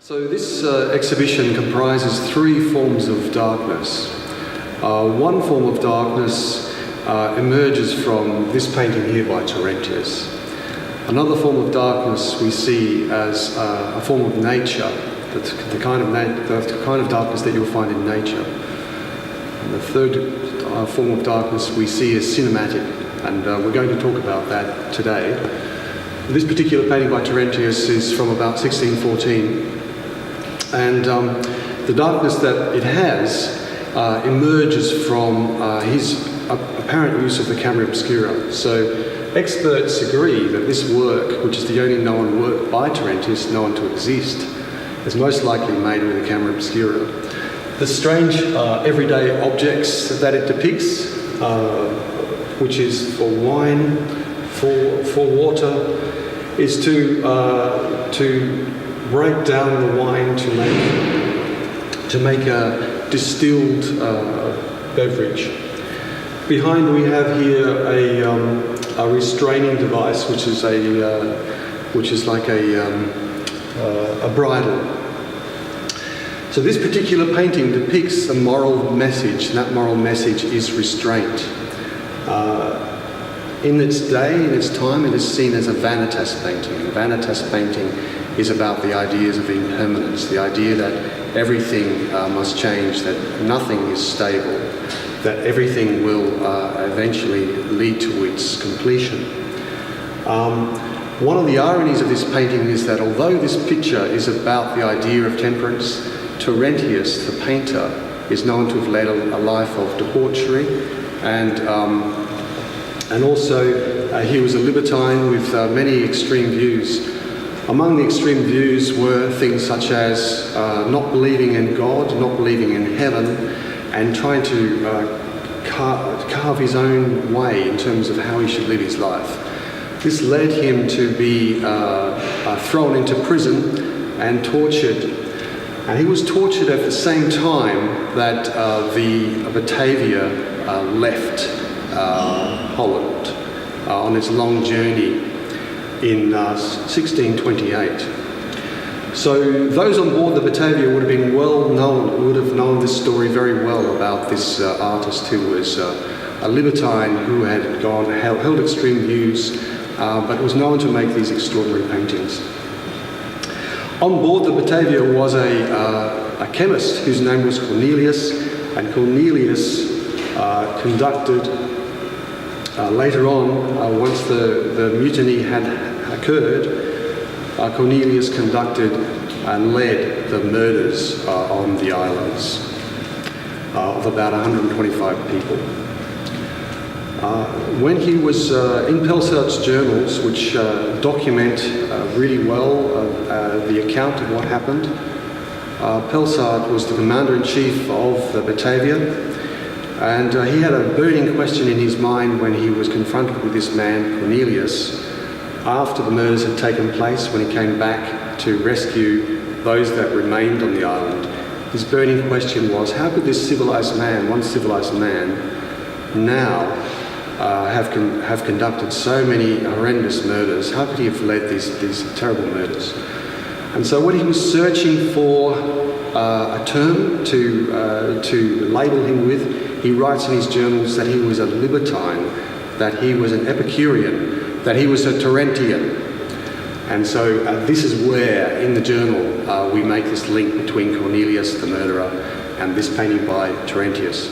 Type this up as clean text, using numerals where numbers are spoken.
So this exhibition comprises three forms of darkness. One form of darkness emerges from this painting here by Torrentius. Another form of darkness we see as a form of nature, the kind of darkness that you'll find in nature. And the third form of darkness we see as cinematic, and we're going to talk about that today. This particular painting by Torrentius is from about 1614, and the darkness that it has emerges from his apparent use of the camera obscura. So experts agree that this work, which is the only known work by Torrentius known to exist, is most likely made with a camera obscura. The strange everyday objects that it depicts, which is for wine, for water, is to break down the wine to make a distilled beverage. Behind we have here a restraining device, which is like a bridle. So this particular painting depicts a moral message, and that moral message is restraint. In its day, in its time, it is seen as a vanitas painting. A vanitas painting is about the ideas of impermanence, the idea that everything must change, that nothing is stable, that everything will eventually lead to its completion. One of the ironies of this painting is that although this picture is about the idea of temperance, Torrentius, the painter, is known to have led a life of debauchery, and also he was a libertine with many extreme views. Among the extreme views were things such as not believing in God, not believing in heaven, and trying to carve his own way in terms of how he should live his life. This led him to be thrown into prison and tortured. And he was tortured at the same time that the Batavia left Holland on its long journey in 1628. So those on board the Batavia would have been would have known this story very well about this artist who was a libertine who had held extreme views, but was known to make these extraordinary paintings. On board the Batavia was a chemist whose name was Cornelius, and Cornelius conducted, later on, once the mutiny had occurred, Cornelius conducted and led the murders on the islands of about 125 people. When he was in Pelsart's journals, which document really well the account of what happened, Pelsart was the commander-in-chief of the Batavia, and he had a burning question in his mind when he was confronted with this man, Cornelius, after the murders had taken place, when he came back to rescue those that remained on the island. His burning question was, how could this civilized man, once civilized man, now have conducted so many horrendous murders? How could he have led these terrible murders? And so when he was searching for a term to label him with, he writes in his journals that he was a libertine, that he was an Epicurean, that he was a Torrentian. And so this is where, in the journal, we make this link between Cornelius, the murderer, and this painting by Torrentius.